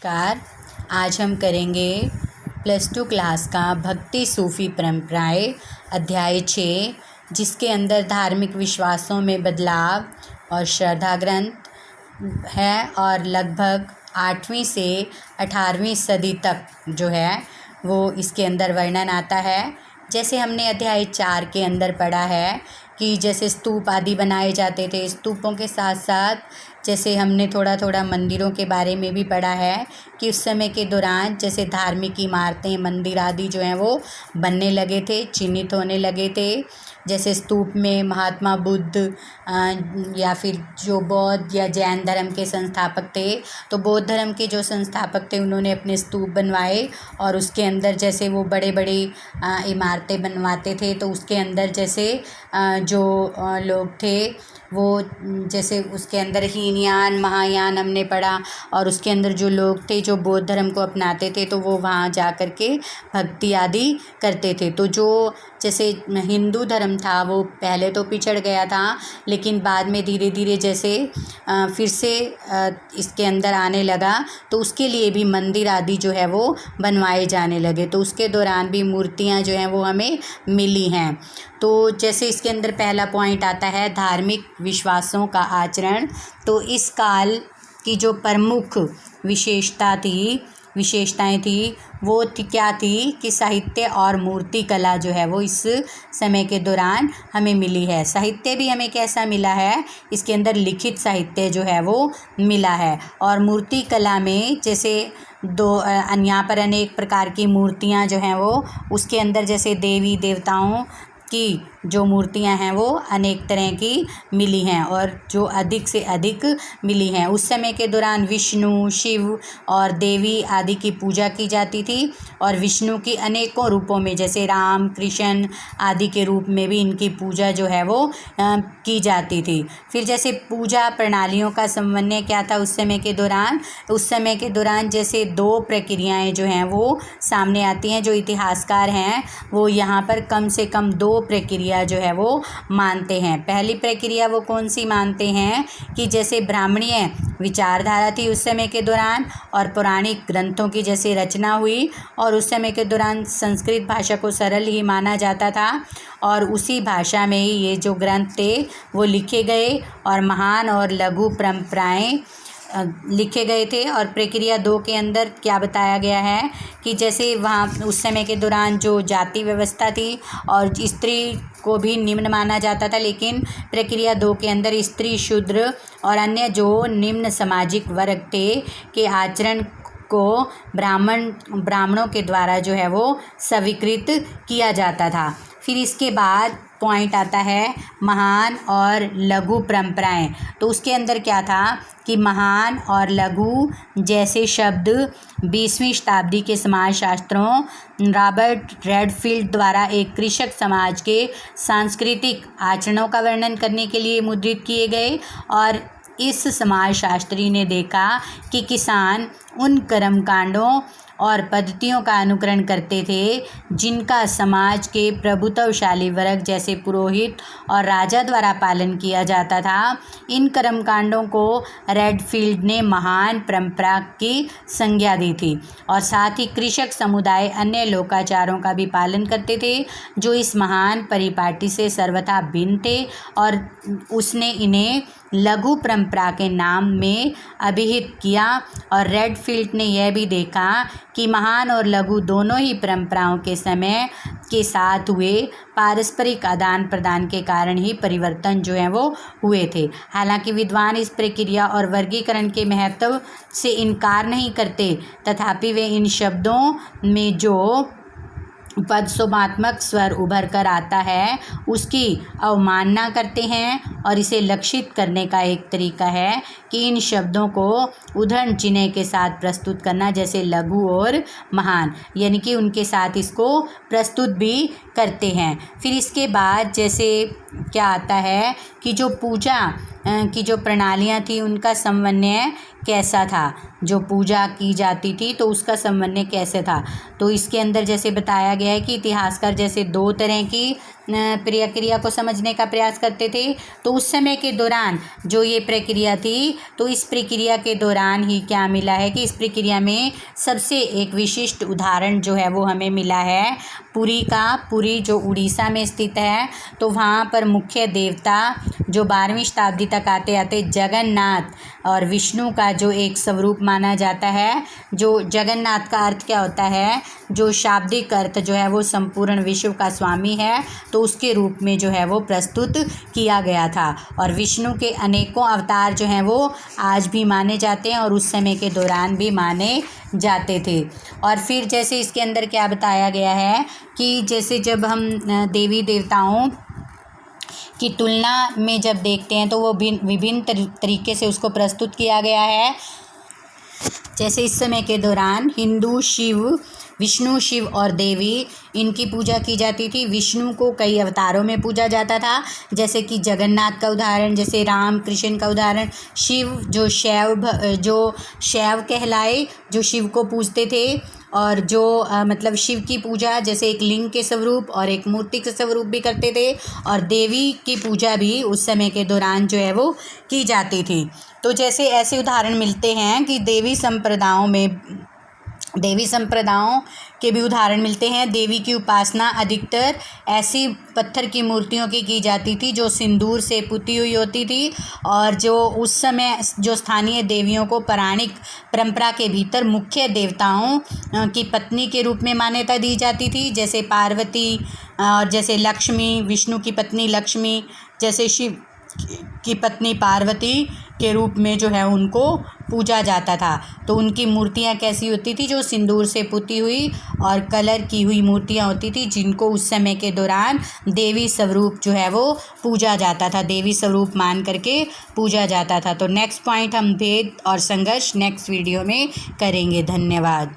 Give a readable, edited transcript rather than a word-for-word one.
नमस्कार। आज हम करेंगे +2 क्लास का भक्ति सूफ़ी परंपराएं अध्याय 6, जिसके अंदर धार्मिक विश्वासों में बदलाव और श्रद्धा ग्रंथ है और लगभग 8वीं से 18वीं सदी तक जो है वो इसके अंदर वर्णन आता है। जैसे हमने अध्याय 4 के अंदर पढ़ा है कि जैसे स्तूप आदि बनाए जाते थे, स्तूपों के साथ साथ जैसे हमने थोड़ा थोड़ा मंदिरों के बारे में भी पढ़ा है कि उस समय के दौरान जैसे धार्मिक इमारतें, मंदिर आदि जो हैं वो बनने लगे थे, चिन्हित होने लगे थे। जैसे स्तूप में महात्मा बुद्ध या फिर जो बौद्ध या जैन धर्म के संस्थापक थे, तो बौद्ध धर्म के जो संस्थापक थे उन्होंने अपने स्तूप बनवाए और उसके अंदर जैसे वो बड़े बड़े इमारतें बनवाते थे। तो उसके अंदर जैसे जो लोग थे वो जैसे उसके अंदर हीनयान महायान हमने पढ़ा, और उसके अंदर जो लोग थे जो बौद्ध धर्म को अपनाते थे तो वो वहाँ जा कर के भक्ति आदि करते थे। तो जो जैसे हिंदू धर्म था वो पहले तो पिछड़ गया था, लेकिन बाद में धीरे धीरे जैसे फिर से इसके अंदर आने लगा, तो उसके लिए भी मंदिर आदि जो है वो बनवाए जाने लगे। तो उसके दौरान भी मूर्तियाँ जो हैं वो हमें मिली हैं। तो जैसे इसके अंदर पहला पॉइंट आता है धार्मिक विश्वासों का आचरण। तो इस काल की जो प्रमुख विशेषताएं थी वो क्या थी कि साहित्य और मूर्ति कला जो है वो इस समय के दौरान हमें मिली है। साहित्य भी हमें कैसा मिला है, इसके अंदर लिखित साहित्य जो है वो मिला है। और मूर्ति कला में जैसे यहाँ पर अनेक प्रकार की मूर्तियाँ जो हैं वो उसके अंदर जैसे देवी देवताओं की जो मूर्तियां हैं वो अनेक तरह की मिली हैं और जो अधिक से अधिक मिली हैं। उस समय के दौरान विष्णु, शिव और देवी आदि की पूजा की जाती थी, और विष्णु की अनेकों रूपों में जैसे राम, कृष्ण आदि के रूप में भी इनकी पूजा जो है वो की जाती थी। फिर जैसे पूजा प्रणालियों का समन्वय क्या था उस समय के दौरान, उस समय के दौरान जैसे 2 प्रक्रियाएँ जो हैं वो सामने आती हैं। जो इतिहासकार हैं वो यहाँ पर कम से कम 2 प्रक्रिया जो है वो मानते हैं। पहली प्रक्रिया वो कौन सी मानते हैं कि जैसे ब्राह्मणीय विचारधारा थी उस समय के दौरान, और पौराणिक ग्रंथों की जैसे रचना हुई, और उस समय के दौरान संस्कृत भाषा को सरल ही माना जाता था, और उसी भाषा में ही ये जो ग्रंथ थे वो लिखे गए और महान और लघु परंपराएं लिखे गए थे। और प्रक्रिया 2 के अंदर क्या बताया गया है कि जैसे वहाँ उस समय के दौरान जो जाति व्यवस्था थी और स्त्री को भी निम्न माना जाता था, लेकिन प्रक्रिया 2 के अंदर स्त्री, शूद्र और अन्य जो निम्न सामाजिक वर्ग थे के आचरण को ब्राह्मणों के द्वारा जो है वो स्वीकृत किया जाता था। फिर इसके बाद पॉइंट आता है महान और लघु परंपराएं। तो उसके अंदर क्या था कि महान और लघु जैसे शब्द 20वीं शताब्दी के समाजशास्त्रों रॉबर्ट रेडफील्ड द्वारा एक कृषक समाज के सांस्कृतिक आचरणों का वर्णन करने के लिए मुद्रित किए गए। और इस समाजशास्त्री ने देखा कि किसान उन कर्मकांडों और पद्धतियों का अनुकरण करते थे जिनका समाज के प्रभुत्वशाली वर्ग जैसे पुरोहित और राजा द्वारा पालन किया जाता था। इन कर्मकांडों को रेडफील्ड ने महान परंपरा की संज्ञा दी थी, और साथ ही कृषक समुदाय अन्य लोकाचारों का भी पालन करते थे जो इस महान परिपाटी से सर्वथा भिन्न थे, और उसने इन्हें लघु परंपरा के नाम में अभिहित किया। और रेडफील्ड ने यह भी देखा कि महान और लघु दोनों ही परंपराओं के समय के साथ हुए पारस्परिक आदान प्रदान के कारण ही परिवर्तन जो हैं वो हुए थे। हालांकि विद्वान इस प्रक्रिया और वर्गीकरण के महत्व से इनकार नहीं करते, तथापि वे इन शब्दों में जो पदसोमात्मक स्वर उभर कर आता है उसकी अवमानना करते हैं, और इसे लक्षित करने का एक तरीका है कि इन शब्दों को उद्धरण चिन्ह के साथ प्रस्तुत करना, जैसे लघु और महान, यानी कि उनके साथ इसको प्रस्तुत भी करते हैं। फिर इसके बाद जैसे क्या आता है कि जो पूजा की जो प्रणालियाँ थी उनका समन्वय कैसा था। जो पूजा की जाती थी तो उसका समन्वय कैसे था। तो इसके अंदर जैसे बताया गया है कि इतिहासकार जैसे दो तरह की प्रक्रिया को समझने का प्रयास करते थे। तो उस समय के दौरान जो ये प्रक्रिया थी, तो इस प्रक्रिया के दौरान ही क्या मिला है कि इस प्रक्रिया में सबसे एक विशिष्ट उदाहरण जो है वो हमें मिला है पुरी का। पुरी जो उड़ीसा में स्थित है, तो वहाँ पर मुख्य देवता जो 12वीं शताब्दी तक आते आते जगन्नाथ और विष्णु का जो एक स्वरूप माना जाता है। जो जगन्नाथ का अर्थ क्या होता है, जो शाब्दिक अर्थ जो है वो संपूर्ण विश्व का स्वामी है, तो उसके रूप में जो है वो प्रस्तुत किया गया था। और विष्णु के अनेकों अवतार जो हैं वो आज भी माने जाते हैं और उस समय के दौरान भी माने जाते थे। और फिर जैसे इसके अंदर क्या बताया गया है कि जैसे जब हम देवी देवताओं की तुलना में जब देखते हैं तो वो विभिन्न तरीके से उसको प्रस्तुत किया गया है। जैसे इस समय के दौरान हिंदू विष्णु, शिव और देवी, इनकी पूजा की जाती थी। विष्णु को कई अवतारों में पूजा जाता था, जैसे कि जगन्नाथ का उदाहरण, जैसे राम कृष्ण का उदाहरण। शिव जो शैव कहलाए, जो शिव को पूजते थे, और जो मतलब शिव की पूजा जैसे एक लिंग के स्वरूप और एक मूर्ति के स्वरूप भी करते थे। और देवी की पूजा भी उस समय के दौरान जो है वो की जाती थी। तो जैसे ऐसे उदाहरण मिलते हैं कि देवी संप्रदायों के भी उदाहरण मिलते हैं। देवी की उपासना अधिकतर ऐसी पत्थर की मूर्तियों की जाती थी जो सिंदूर से पुती हुई होती थी, और जो उस समय जो स्थानीय देवियों को पौराणिक परंपरा के भीतर मुख्य देवताओं की पत्नी के रूप में मान्यता दी जाती थी, जैसे पार्वती और जैसे लक्ष्मी, विष्णु की पत्नी लक्ष्मी, जैसे शिव की पत्नी पार्वती के रूप में जो है उनको पूजा जाता था। तो उनकी मूर्तियाँ कैसी होती थी, जो सिंदूर से पुती हुई और कलर की हुई मूर्तियाँ होती थी, जिनको उस समय के दौरान देवी स्वरूप जो है वो पूजा जाता था, देवी स्वरूप मान करके पूजा जाता था। तो नेक्स्ट पॉइंट हम भेद और संघर्ष नेक्स्ट वीडियो में करेंगे। धन्यवाद।